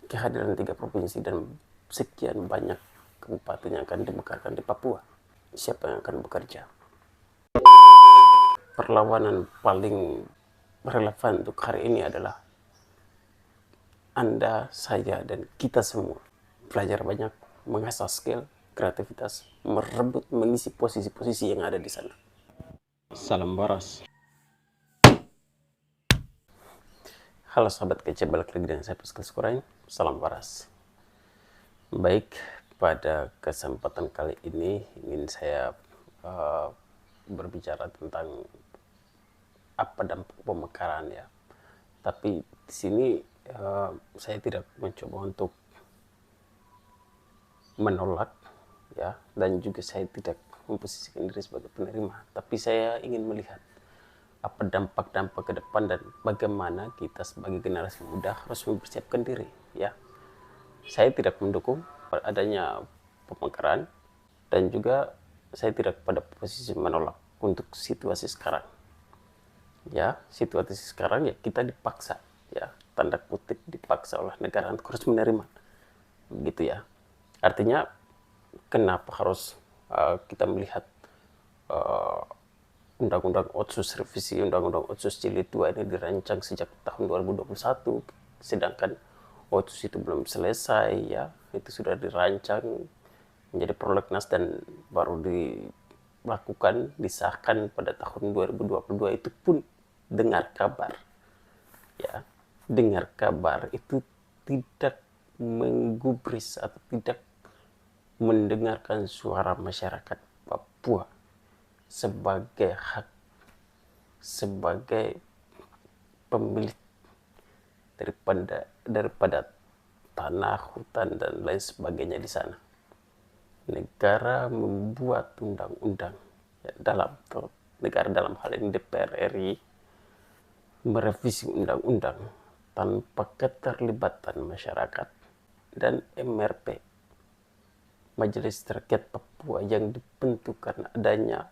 kehadiran 3 provinsi dan sekian banyak kabupaten yang akan dimekarkan di Papua. Siapa yang akan bekerja? Perlawanan paling relevan untuk hari ini adalah Anda, saya, dan kita semua belajar banyak, mengasah skill, kreativitas, merebut, mengisi posisi-posisi yang ada di sana. Salam waras. Halo sahabat kece, balik lagi dengan saya Pascal Skurain. Salam waras. Baik, pada kesempatan kali ini ingin saya berbicara tentang apa dampak pemekaran ya. Tapi di sini saya tidak mencoba untuk menolak ya, dan juga saya tidak memposisikan diri sebagai penerima, tapi saya ingin melihat apa dampak-dampak ke depan dan bagaimana kita sebagai generasi muda harus mempersiapkan diri ya. Saya tidak mendukung adanya pemekaran dan juga saya tidak pada posisi menolak untuk situasi sekarang ya. Situasi sekarang ya kita dipaksa ya, tanda kutip dipaksa oleh negara untuk harus menerima gitu ya. Artinya kenapa harus kita melihat Undang-Undang Otsus, revisi Undang-Undang Otsus Jilid 2 ini dirancang sejak tahun 2021, sedangkan Otsus itu belum selesai ya, itu sudah dirancang menjadi prolegnas dan baru dilakukan, disahkan pada tahun 2022. Itu pun dengar kabar ya, dengar kabar itu tidak menggubris atau tidak mendengarkan suara masyarakat Papua sebagai hak, sebagai pemilik daripada tanah, hutan, dan lain sebagainya di sana. Negara membuat undang-undang ya, negara dalam hal ini DPR RI merevisi undang-undang tanpa keterlibatan masyarakat dan MRP, Majelis Rakyat Papua, yang dibentuk karena adanya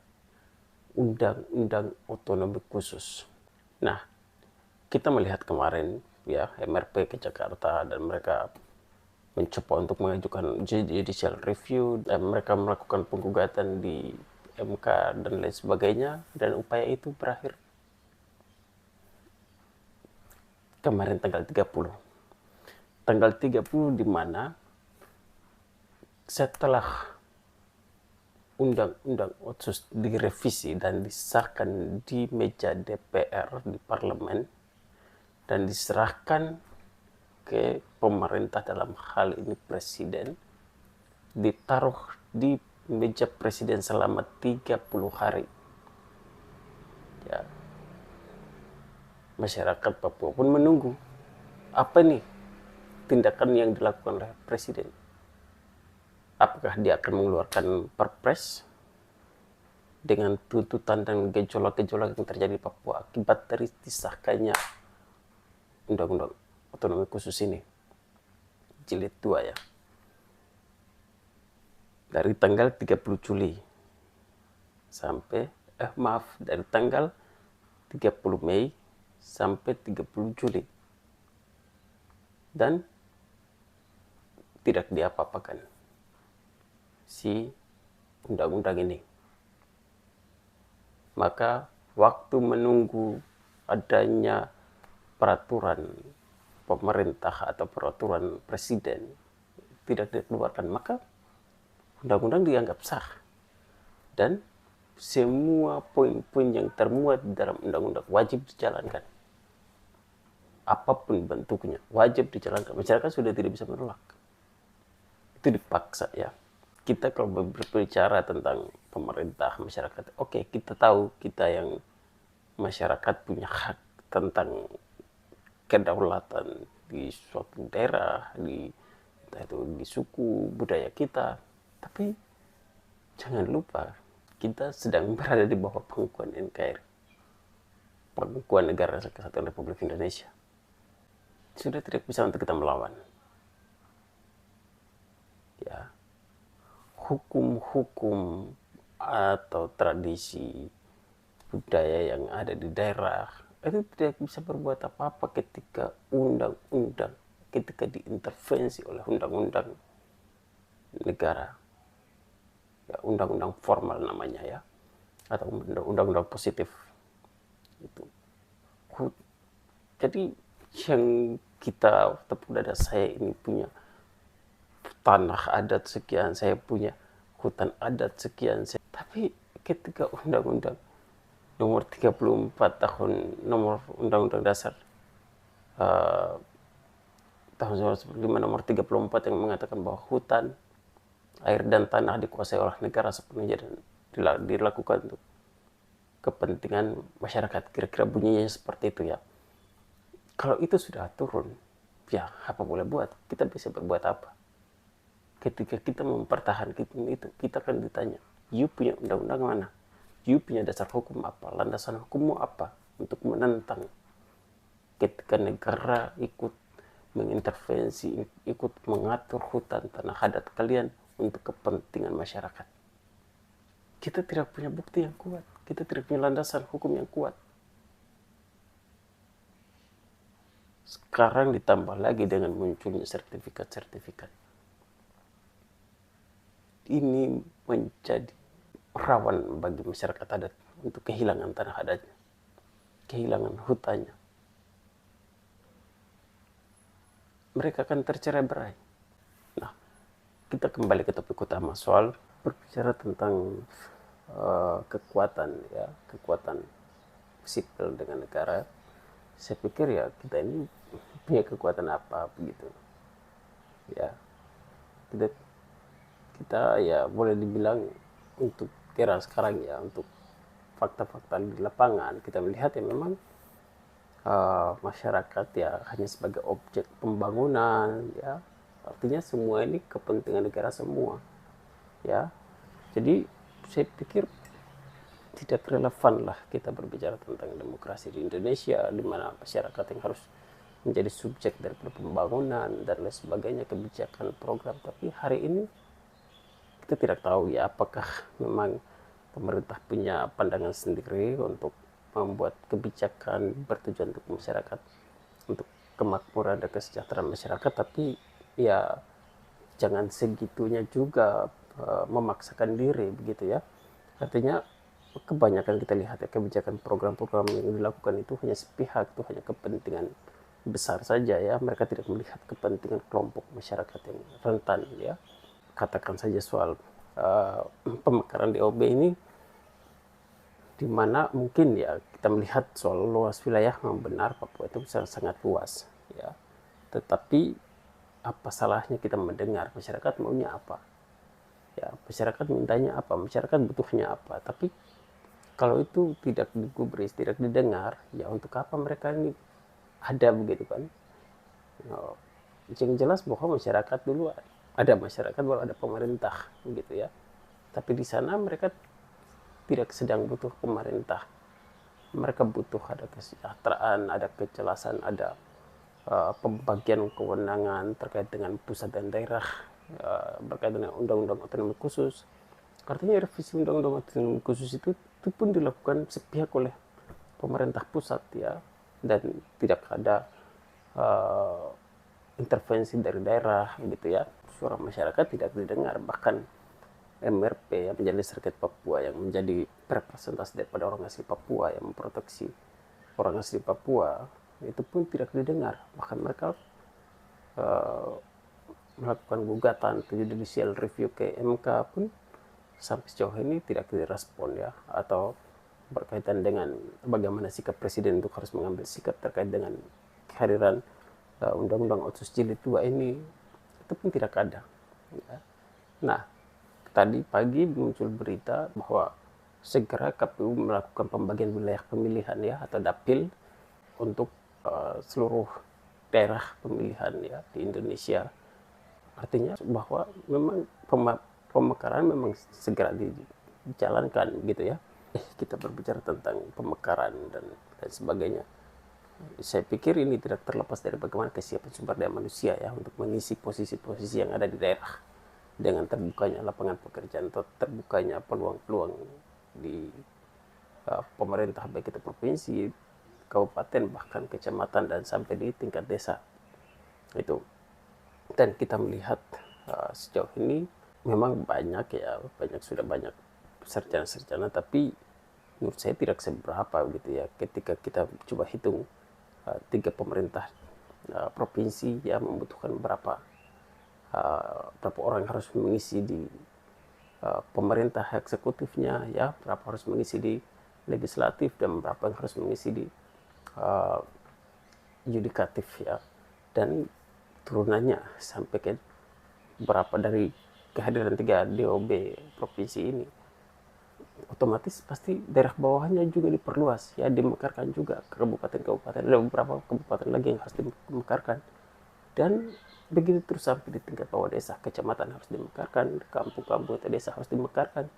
undang-undang otonomi khusus. Nah, kita melihat kemarin ya MRP ke Jakarta dan mereka mencoba untuk mengajukan judicial review dan mereka melakukan penggugatan di MK dan lain sebagainya, dan upaya itu berakhir kemarin tanggal 30. Tanggal 30 di mana setelah Undang-Undang Otsus direvisi dan disahkan di meja DPR di parlemen dan diserahkan ke pemerintah, dalam hal ini presiden, ditaruh di meja presiden selama 30 hari ya. Masyarakat Papua pun menunggu apa nih tindakan yang dilakukan oleh presiden. Apakah dia akan mengeluarkan perpres dengan tuntutan dan gejolak-gejolak yang terjadi di Papua akibat dari disahkannya Undang-Undang Otonomi Khusus ini, Jilid 2 ya. Dari tanggal 30 Juli sampai dari tanggal 30 Mei sampai 30 Juli, dan tidak diapa-apakan si undang-undang ini. Maka waktu menunggu adanya peraturan pemerintah atau peraturan presiden tidak dikeluarkan, maka undang-undang dianggap sah dan semua poin-poin yang termuat di dalam undang-undang wajib dijalankan. Apapun bentuknya wajib dijalankan. Masyarakat sudah tidak bisa menolak. Itu dipaksa ya. Kita kalau berbicara tentang pemerintah, masyarakat, oke, kita tahu kita yang masyarakat punya hak tentang kedaulatan di suatu daerah, entah itu di suku, budaya kita. Tapi jangan lupa kita sedang berada di bawah pengukuhan NKRI, pengukuhan Negara Kesatuan Republik Indonesia. Sudah tidak bisa untuk kita melawan ya. Hukum-hukum atau tradisi budaya yang ada di daerah itu tidak bisa berbuat apa-apa ketika undang-undang ketika diintervensi oleh undang-undang negara, ya undang-undang formal namanya ya, atau undang-undang positif itu. Jadi yang kita tepuk dada, saya ini punya tanah adat sekian, saya punya hutan adat sekian, tapi ketika undang-undang nomor 34 tahun nomor undang-undang dasar tahun 1945 nomor 34 yang mengatakan bahwa hutan, air dan tanah dikuasai oleh negara sepenuhnya dan dilakukan untuk kepentingan masyarakat. Kira-kira bunyinya seperti itu ya. Kalau itu sudah turun, ya apa boleh buat? Kita bisa berbuat apa? Ketika kita mempertahankan itu, kita akan ditanya, you punya undang-undang mana? You punya dasar hukum apa? Landasan hukummu apa? Untuk menentang ketika negara ikut mengintervensi, ikut mengatur hutan tanah adat kalian untuk kepentingan masyarakat. Kita tidak punya bukti yang kuat, kita tidak punya landasan hukum yang kuat. Sekarang ditambah lagi dengan munculnya sertifikat-sertifikat. Ini menjadi rawan bagi masyarakat adat untuk kehilangan tanah adatnya, kehilangan hutannya. Mereka akan tercerai-berai. Nah, kita kembali ke topik utama soal berbicara tentang kekuatan ya, kekuatan sipil dengan negara. Saya pikir ya kita ini punya kekuatan apa begitu ya, kita ya boleh dibilang untuk era sekarang ya, untuk fakta-fakta di lapangan kita melihat ya memang masyarakat ya hanya sebagai objek pembangunan ya, artinya semua ini kepentingan negara semua ya. Jadi saya pikir tidak relevan lah kita berbicara tentang demokrasi di Indonesia, di mana masyarakat yang harus menjadi subjek dari pembangunan dan lain sebagainya, kebijakan program. Tapi hari ini kita tidak tahu ya apakah memang pemerintah punya pandangan sendiri untuk membuat kebijakan bertujuan untuk masyarakat, untuk kemakmuran dan kesejahteraan masyarakat, tapi ya jangan segitunya juga memaksakan diri begitu ya. Artinya kebanyakan kita lihat ya, kebijakan program-program yang dilakukan itu hanya sepihak, itu hanya kepentingan besar saja ya. Mereka tidak melihat kepentingan kelompok masyarakat yang rentan ya. Katakan saja soal pemekaran DOB ini, di mana mungkin ya kita melihat soal luas wilayah, memang benar Papua itu sangat luas ya. Tetapi apa salahnya kita mendengar masyarakat maunya apa? Ya, masyarakat mintanya apa? Masyarakat butuhnya apa? Tapi kalau itu tidak digubris, tidak didengar, ya untuk apa mereka ini ada begitu kan? Yang jelas bahwa masyarakat dulu ada masyarakat, baru ada pemerintah begitu ya. Tapi di sana mereka tidak sedang butuh pemerintah. Mereka butuh ada kesejahteraan, ada kejelasan, ada pembagian kewenangan terkait dengan pusat dan daerah, berkaitan dengan undang-undang otonomi khusus. Artinya revisi undang-undang otonomi khusus itu pun dilakukan sepihak oleh pemerintah pusat ya, dan tidak ada intervensi dari daerah gitu ya. Suara masyarakat tidak didengar, bahkan MRP yang menjadi Serikat Papua, yang menjadi representasi daripada orang asli Papua, yang memproteksi orang asli Papua, itu pun tidak didengar. Bahkan mereka melakukan gugatan ke judicial review ke MK pun sampai sejauh ini tidak direspon ya. Atau berkaitan dengan bagaimana sikap presiden untuk harus mengambil sikap terkait dengan kehadiran undang-undang Otsus Jilid 2 ini, itu pun tidak ada ya. Nah, tadi pagi muncul berita bahwa segera KPU melakukan pembagian wilayah pemilihan ya, atau dapil untuk seluruh daerah pemilihan ya di Indonesia. Artinya bahwa memang pemekaran memang segera dijalankan gitu ya. Kita berbicara tentang pemekaran dan sebagainya. Saya pikir ini tidak terlepas dari bagaimana kesiapan sumber daya manusia ya untuk mengisi posisi-posisi yang ada di daerah, dengan terbukanya lapangan pekerjaan atau terbukanya peluang-peluang di pemerintah, baik itu provinsi, kabupaten, bahkan kecamatan, dan sampai di tingkat desa. Itu. Dan kita melihat sejauh ini memang sudah banyak sarjana-sarjana, tapi menurut saya tidak seberapa gitu ya. Ketika kita coba hitung 3 pemerintah provinsi yang membutuhkan berapa orang yang harus mengisi di pemerintah eksekutifnya, ya, berapa harus mengisi di legislatif, dan berapa yang harus mengisi di yudikatif, ya, dan turunannya sampai ke berapa dari kehadiran 3 DOB provinsi ini, otomatis pasti daerah bawahnya juga diperluas, ya, dimekarkan juga ke kabupaten-kabupaten. Ada beberapa kabupaten lagi yang harus dimekarkan, dan begitu terus sampai di tingkat bawah desa, kecamatan harus dimekarkan, kampung-kampung atau desa harus dimekarkan,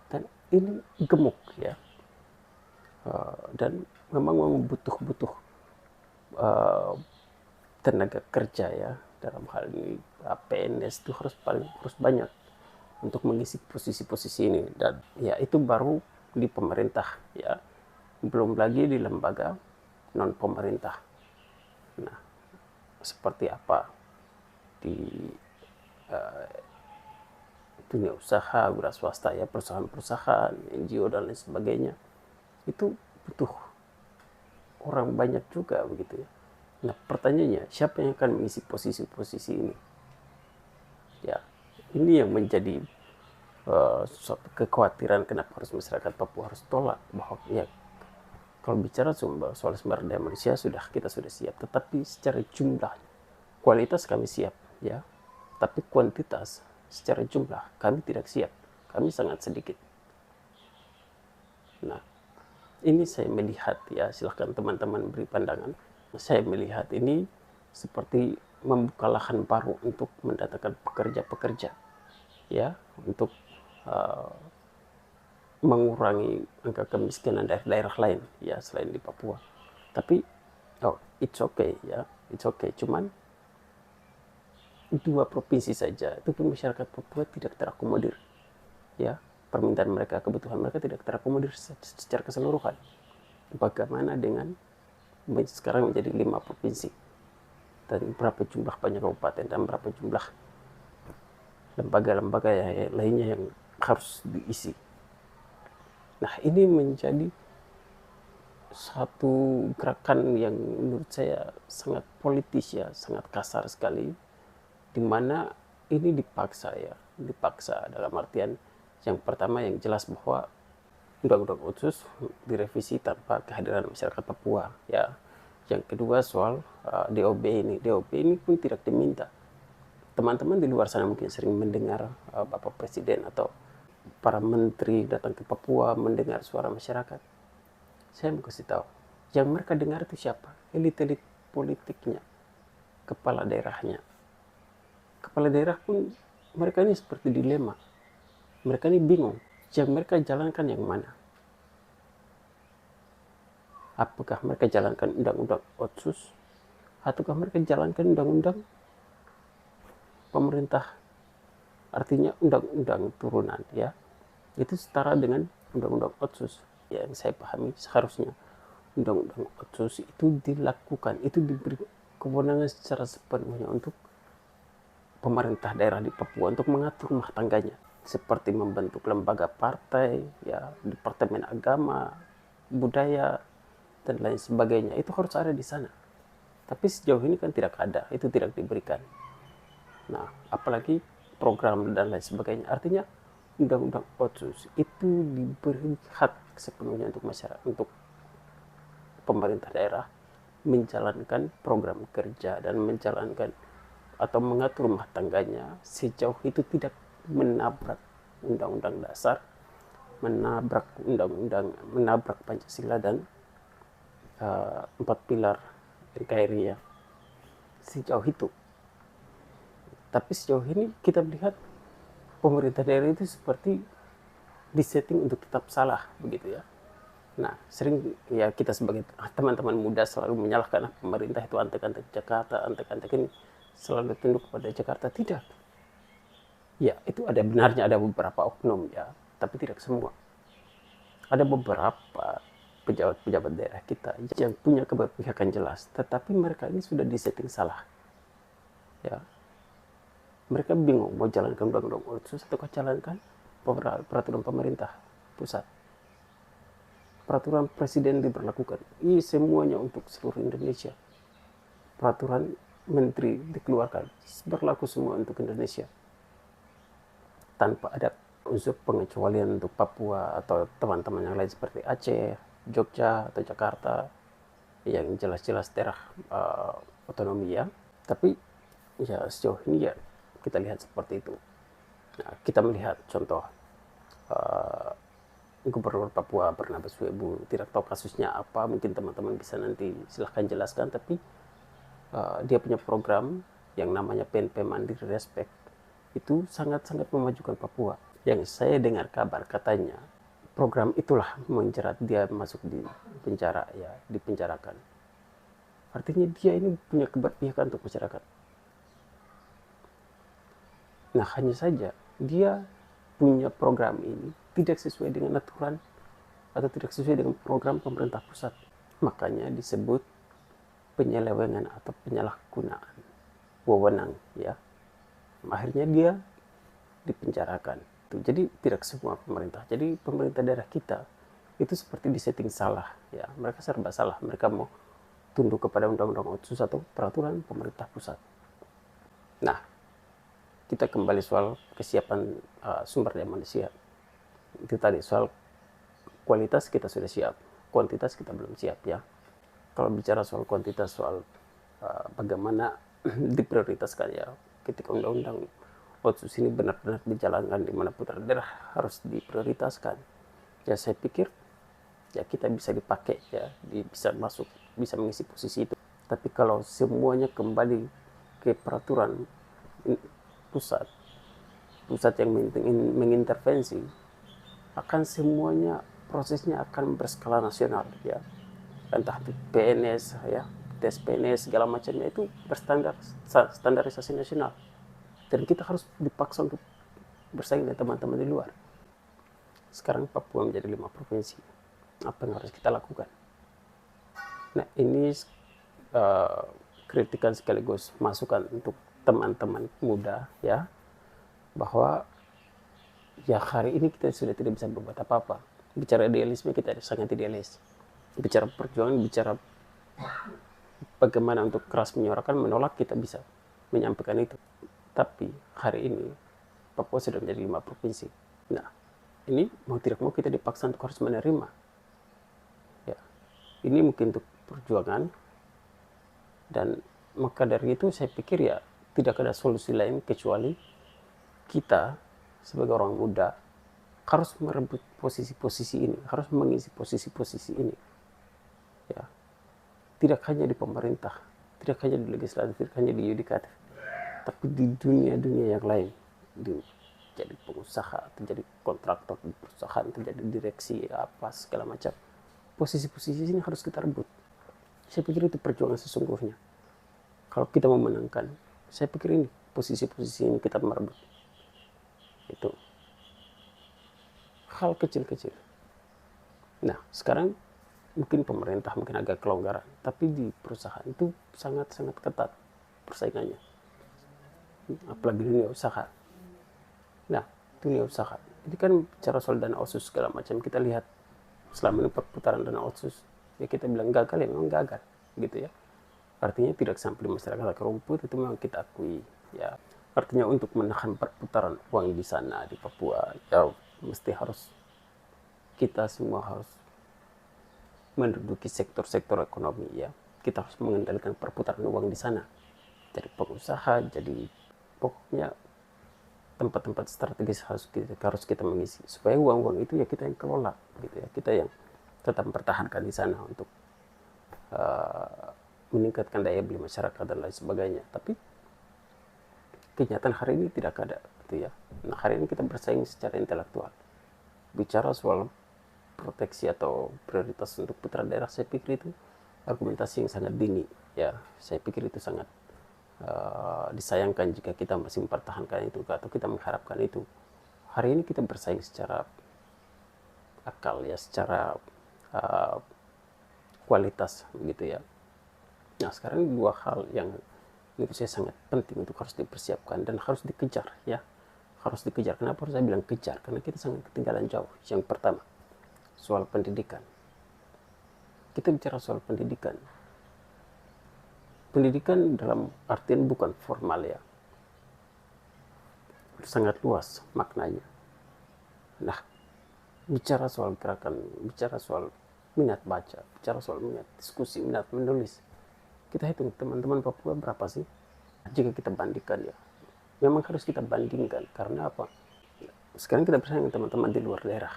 dan ini gemuk, ya. Dan memang butuh tenaga kerja, ya, dalam hal ini PNS itu harus banyak untuk mengisi posisi-posisi ini, dan ya itu baru di pemerintah, ya, belum lagi di lembaga non pemerintah. Nah, seperti apa di dunia usaha, wira swasta, ya, perusahaan-perusahaan, NGO dan lain sebagainya, itu butuh orang banyak juga begitu, ya. Nah, pertanyaannya, siapa yang akan mengisi posisi-posisi ini? Ya, ini yang menjadi suatu kekhawatiran kenapa harus masyarakat Papua harus tolak, bahwa ya kalau bicara soal sumber daya manusia kita sudah siap, tetapi secara jumlah, kualitas kami siap, ya, tapi kuantitas secara jumlah kami tidak siap, kami sangat sedikit. Nah, ini saya melihat, ya, silahkan teman-teman beri pandangan. Saya melihat ini seperti membuka lahan baru untuk mendatangkan pekerja-pekerja, ya, untuk mengurangi angka kemiskinan daerah lain, ya, selain di Papua. Tapi it's okay, ya, it's okay. Cuman 2 provinsi saja itu pun masyarakat Papua tidak terakomodir, ya, permintaan mereka, kebutuhan mereka tidak terakomodir secara keseluruhan. Bagaimana dengan sekarang menjadi 5 provinsi, dan berapa jumlah banyak kabupaten, dan berapa jumlah lembaga-lembaga lainnya yang harus diisi. Nah, ini menjadi satu gerakan yang menurut saya sangat politis, ya, sangat kasar sekali, di mana ini dipaksa dalam artian, yang pertama yang jelas bahwa Undang-Undang Otsus direvisi tanpa kehadiran masyarakat Papua, ya. Yang kedua soal DOB ini pun tidak diminta. Teman-teman di luar sana mungkin sering mendengar Bapak Presiden atau para menteri datang ke Papua mendengar suara masyarakat. Saya mau kasih tahu, yang mereka dengar itu siapa? Elit-elit politiknya, kepala daerahnya. Kepala daerah pun mereka ini seperti dilema. Mereka ini bingung, yang mereka jalankan yang mana? Apakah mereka jalankan Undang-Undang Otsus, ataukah mereka jalankan Undang-Undang pemerintah, artinya undang-undang turunan, ya, itu setara dengan Undang-Undang Otsus. Ya, yang saya pahami seharusnya Undang-Undang Otsus itu dilakukan, itu diberi kewenangan secara sepenuhnya untuk pemerintah daerah di Papua untuk mengatur rumah tangganya, seperti membentuk lembaga partai, ya, departemen agama, budaya, dan lain sebagainya. Itu harus ada di sana. Tapi sejauh ini kan tidak ada, itu tidak diberikan. Nah, apalagi program dan lain sebagainya. Artinya Undang-Undang Otsus itu diberi hak sepenuhnya untuk masyarakat, untuk pemerintah daerah menjalankan program kerja dan menjalankan atau mengatur rumah tangganya sejauh itu tidak menabrak Undang-Undang Dasar, menabrak Pancasila dan 4 pilar NKRI, ya, sejauh itu. Tapi sejauh ini kita melihat pemerintah daerah itu seperti disetting untuk tetap salah, begitu, ya. Nah, sering, ya, kita sebagai teman-teman muda selalu menyalahkan pemerintah itu antek-antek Jakarta, antek-antek ini selalu tunduk kepada Jakarta. Tidak. Ya, itu ada benarnya, ada beberapa oknum, ya, tapi tidak semua. Ada beberapa pejabat-pejabat daerah kita yang punya keberpihakan jelas, tetapi mereka ini sudah disetting salah. ya. Mereka bingung mau jalankan undang-undang otsus atau jalankan peraturan pemerintah pusat. Peraturan presiden diberlakukan. Ini semuanya untuk seluruh Indonesia. Peraturan menteri dikeluarkan. Berlaku semua untuk Indonesia. Tanpa ada unsur pengecualian untuk Papua atau teman-teman yang lain seperti Aceh, Jogja, atau Jakarta. Yang jelas-jelas daerah otonomi ya. Tapi ya sejauh ini ya kita lihat seperti itu. Nah, kita melihat contoh Gubernur Papua Barnabas Webu, tidak tahu kasusnya apa, mungkin teman-teman bisa nanti silahkan jelaskan, tapi dia punya program yang namanya PNP Mandiri Respect, itu sangat-sangat memajukan Papua. Yang saya dengar kabar katanya, program itulah menjerat dia masuk di penjara, ya, dipenjarakan. Artinya dia ini punya keberpihakan untuk masyarakat. Nah, hanya saja dia punya program ini tidak sesuai dengan aturan atau tidak sesuai dengan program pemerintah pusat. Makanya disebut penyelewengan atau penyalahgunaan wewenang, ya. Akhirnya dia dipenjarakan. Jadi tidak semua pemerintah. Jadi pemerintah daerah kita itu seperti disetting salah, ya. Mereka serba salah. Mereka mau tunduk kepada undang-undang otsus atau peraturan pemerintah pusat. Nah, kita kembali soal kesiapan sumber daya manusia. Itu tadi soal kualitas kita sudah siap, kuantitas kita belum siap, ya. Kalau bicara soal kuantitas, soal bagaimana diprioritaskan, ya, ketika undang-undang otsus ini benar-benar dijalankan di mana putra daerah harus diprioritaskan, ya saya pikir ya kita bisa dipakai, ya, bisa masuk, bisa mengisi posisi itu. Tapi kalau semuanya kembali ke peraturan pusat yang mengintervensi, akan semuanya prosesnya akan berskala nasional, ya. Entah PNS, ya, tes PNS segala macamnya itu standarisasi nasional. Dan kita harus dipaksa untuk bersaing dengan teman-teman di luar. Sekarang Papua menjadi 5 provinsi. Apa yang harus kita lakukan? Nah, ini kritikan sekaligus masukan untuk teman-teman muda, ya, bahwa ya hari ini kita sudah tidak bisa berbuat apa-apa. Bicara idealisme, kita sangat idealis. Bicara perjuangan, bicara bagaimana untuk keras menyuarakan, menolak, kita bisa menyampaikan itu. Tapi hari ini Papua sudah menjadi 5 provinsi. Nah, ini mau tidak mau kita dipaksa untuk harus menerima. Ya, ini mungkin untuk perjuangan, dan maka dari itu saya pikir ya tidak ada solusi lain kecuali kita sebagai orang muda harus merebut posisi-posisi ini, harus mengisi posisi-posisi ini, ya. Tidak hanya di pemerintah, tidak hanya di legislatif, tidak hanya di yudikatif, tapi di dunia-dunia yang lain, jadi pengusaha, terjadi kontraktor di perusahaan, terjadi direksi apa segala macam. Posisi-posisi ini harus kita rebut. Saya pikir itu perjuangan sesungguhnya. Kalau kita mau menangkan, saya pikir ini posisi-posisi ini kita merebut. Itu hal kecil-kecil. Nah, sekarang mungkin pemerintah mungkin agak kelonggaran, tapi di perusahaan itu sangat-sangat ketat persaingannya. Apalagi dunia usaha. Nah, dunia usaha. Ini kan bicara soal dana otsus segala macam. Kita lihat selama ini perputaran dana otsus, ya kita bilang gagal, ya memang gagal, gitu ya. Artinya tidak sampai di masyarakat akar rumput, itu memang kita akui, ya. Artinya untuk menahan perputaran uang di sana di Papua, ya mesti harus kita semua harus menduduki sektor-sektor ekonomi, ya. Kita harus mengendalikan perputaran uang di sana. Jadi pengusaha, jadi pokoknya tempat-tempat strategis harus kita mengisi supaya uang-uang itu ya kita yang kelola, gitu ya. Kita yang tetap mempertahankan di sana untuk meningkatkan daya beli masyarakat dan lain sebagainya. Tapi kenyataan hari ini tidak ada, gitu ya. Nah, hari ini kita bersaing secara intelektual. Bicara soal proteksi atau prioritas untuk putra daerah, saya pikir itu argumentasi yang sangat dini, ya. Saya pikir itu sangat disayangkan jika kita masih mempertahankan itu atau kita mengharapkan itu. Hari ini kita bersaing secara akal, ya, secara kualitas, begitu ya. Nah, sekarang dua hal yang Menurut saya sangat penting untuk harus dipersiapkan dan harus dikejar ya. Harus dikejar. Kenapa harus saya bilang kejar? Karena kita sangat ketinggalan jauh. Yang pertama, soal pendidikan. Kita bicara soal pendidikan. Pendidikan dalam artian bukan formal ya. Sangat luas maknanya. Nah, bicara soal gerakan, bicara soal minat baca, bicara soal minat diskusi, minat menulis. Kita hitung teman-teman Papua berapa sih? Jika kita bandingkan ya. Memang harus kita bandingkan. Karena apa? Sekarang kita bersaing dengan teman-teman di luar daerah.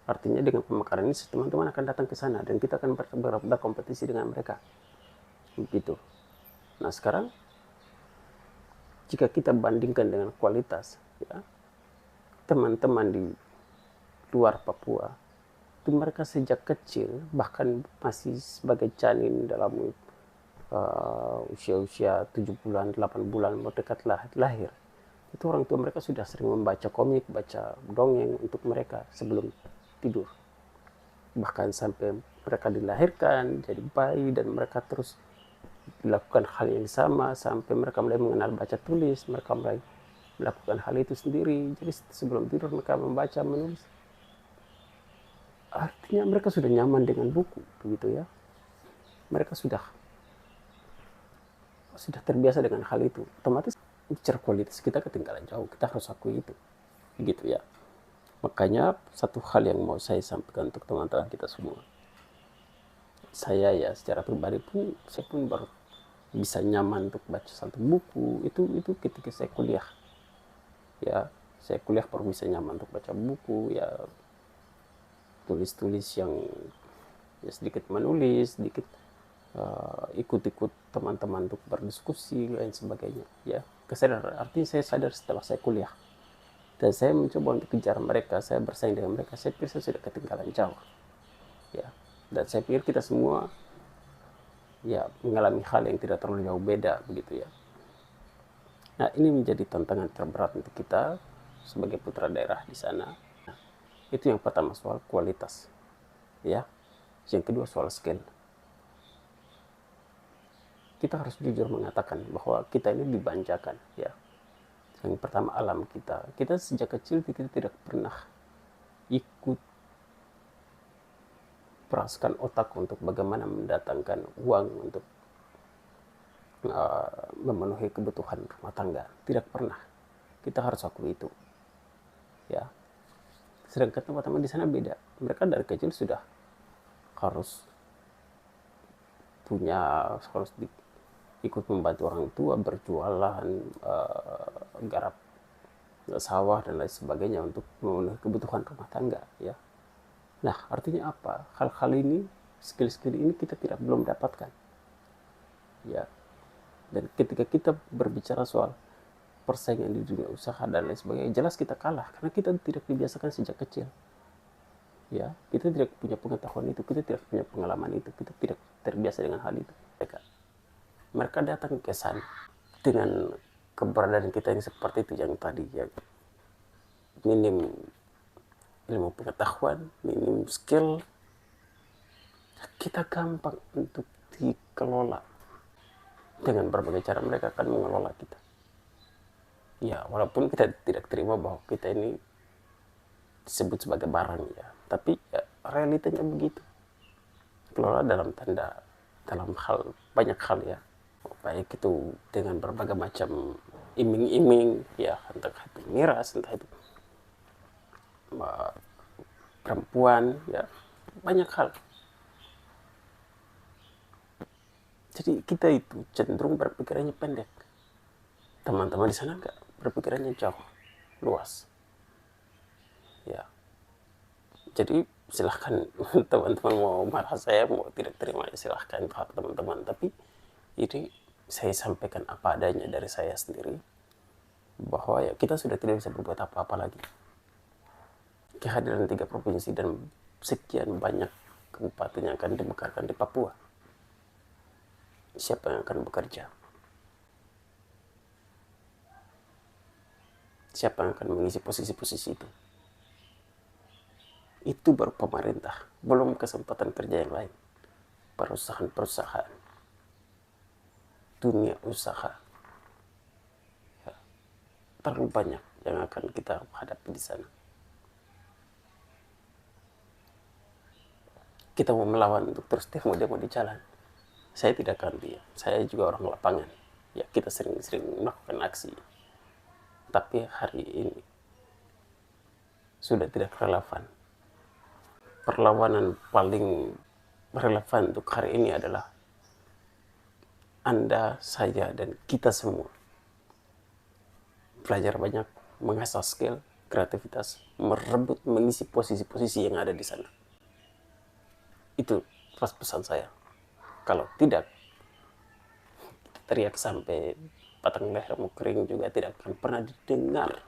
Artinya dengan pemekaran ini teman-teman akan datang ke sana dan kita akan berkompetisi dengan mereka. Begitu. Nah sekarang jika kita bandingkan dengan kualitas, ya, teman-teman di luar Papua itu mereka sejak kecil bahkan masih sebagai janin dalam usia-usia 7 bulan, 8 bulan mau dekat lahir. Itu orang tua mereka sudah sering membaca komik, baca dongeng untuk mereka sebelum tidur. Bahkan sampai mereka dilahirkan jadi bayi dan mereka terus dilakukan hal yang sama sampai mereka mulai mengenal baca tulis, mereka mulai melakukan hal itu sendiri. Jadi sebelum tidur mereka membaca, menulis. Artinya mereka sudah nyaman dengan buku, begitu ya. Mereka sudah terbiasa dengan hal itu. Otomatis bicara kualitas kita ketinggalan jauh. Kita harus akui itu, begitu ya. Makanya satu hal yang mau saya sampaikan untuk teman-teman kita semua. Saya ya secara pribadi pun, saya pun baru bisa nyaman untuk baca satu buku itu ketika saya kuliah. Ya, saya kuliah baru bisa nyaman untuk baca buku, ya tulis-tulis yang ya sedikit menulis, sedikit ikut-ikut teman-teman untuk berdiskusi lain sebagainya. Ya, kesadaran artinya saya sadar setelah saya kuliah. Dan saya mencoba untuk kejar mereka, saya bersaing dengan mereka. Saya pikir saya sudah ketinggalan jauh. Ya, dan saya pikir kita semua ya mengalami hal yang tidak terlalu jauh beda begitu ya. Nah, ini menjadi tantangan terberat untuk kita sebagai putra daerah di sana. Nah, itu yang pertama soal kualitas. Ya. Yang kedua soal skill. Kita harus jujur mengatakan bahwa kita ini dibanjakan ya. Yang pertama alam kita. Kita sejak kecil kita tidak pernah ikut peraskan otak untuk bagaimana mendatangkan uang untuk memenuhi kebutuhan rumah tangga. Tidak pernah. Kita harus akui itu. Ya. Sedangkan teman-teman di sana beda. Mereka dari kecil sudah harus ikut membantu orang tua berjualan, garap sawah dan lain sebagainya untuk memenuhi kebutuhan rumah tangga ya. Nah, artinya apa? Hal-hal ini, skill-skill ini kita belum dapatkan. Ya. Dan ketika kita berbicara soal persaingan di dunia usaha dan lain sebagainya, jelas kita kalah karena kita tidak dibiasakan sejak kecil. Ya, kita tidak punya pengetahuan itu, kita tidak punya pengalaman itu, kita tidak terbiasa dengan hal itu. Mereka datang ke sana dengan keberadaan kita yang seperti itu yang tadi ya, minim ilmu pengetahuan, minim skill, kita gampang untuk dikelola. Dengan berbagai cara mereka akan mengelola kita. Ya, walaupun kita tidak terima bahwa kita ini disebut sebagai barang ya, tapi ya, realitanya begitu. Kelola dalam banyak hal ya, baik itu dengan berbagai macam iming-iming ya, entah itu miras, entah itu perempuan ya, banyak hal. Jadi kita itu cenderung berpikirannya pendek. Teman-teman di sana enggak, berpikirannya jauh, luas. Ya. Jadi silahkan teman-teman mau marah saya, mau tidak terima, silahkan hak teman-teman. Tapi ini saya sampaikan apa adanya dari saya sendiri, bahwa ya kita sudah tidak bisa berbuat apa-apa lagi. Kehadiran 3 provinsi dan sekian banyak kabupaten yang akan dimekarkan di Papua. Siapa yang akan bekerja? Siapa yang akan mengisi posisi-posisi itu? Itu baru pemerintah, belum kesempatan kerja yang lain. Perusahaan-perusahaan. dunia usaha. Ya, terlalu banyak yang akan kita hadapi di sana. Kita mau melawan untuk terus demo-demo di jalan. Saya tidak akan diam. Saya juga orang lapangan. Ya, kita sering-sering melakukan aksi. Tapi hari ini sudah tidak relevan. Perlawanan paling relevan untuk hari ini adalah Anda, saya, dan kita semua belajar banyak, mengasah skill, kreativitas, merebut, mengisi posisi-posisi yang ada di sana. Itu pas pesan saya. Kalau tidak, teriak sampai batang leher mau kering juga tidak akan pernah didengar.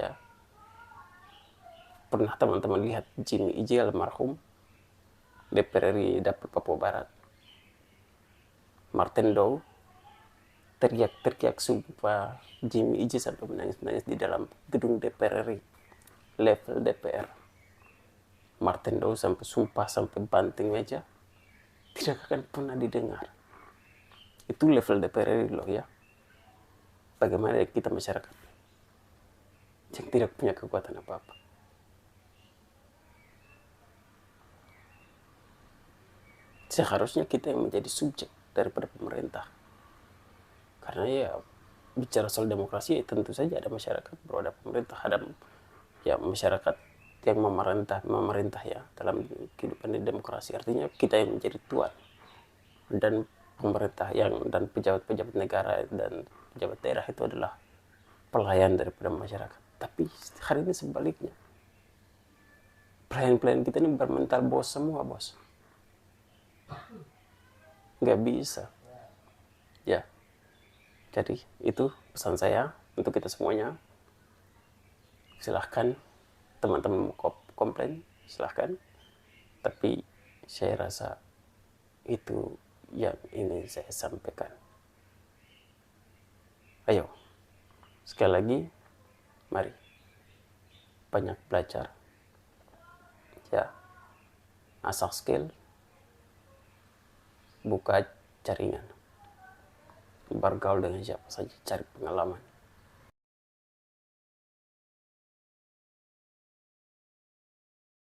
Ya, pernah teman-teman lihat Jimmy Ije almarhum DPR RI Dapil Papua Barat, Martin Dow teriak-teriak sumpah Jimmy Ije sampai menangis-menangis di dalam gedung DPR RI, level DPR. Martin Dow sampai sumpah, sampai banting meja, tidak akan pernah didengar. Itu level DPR RI loh ya. Bagaimana kita masyarakat yang tidak punya kekuatan apa-apa. Seharusnya kita yang menjadi subjek daripada pemerintah. Karena ya bicara soal demokrasi ya tentu saja ada masyarakat, bro, ada pemerintah, ada ya masyarakat yang memerintah ya dalam kehidupan di demokrasi. Artinya kita yang menjadi tuan dan pemerintah dan pejabat-pejabat negara dan pejabat daerah itu adalah pelayan daripada masyarakat. Tapi hari ini sebaliknya, pelayan-pelayan kita ini bermental bos semua, bos. Nggak bisa. Ya, jadi itu pesan saya untuk kita semuanya. Silahkan teman-teman mau komplain, silahkan. Tapi saya rasa itu yang ingin saya sampaikan. Ayo, sekali lagi, mari banyak belajar. Ya, asah skill, buka jaringan, bergaul dengan siapa saja, cari pengalaman.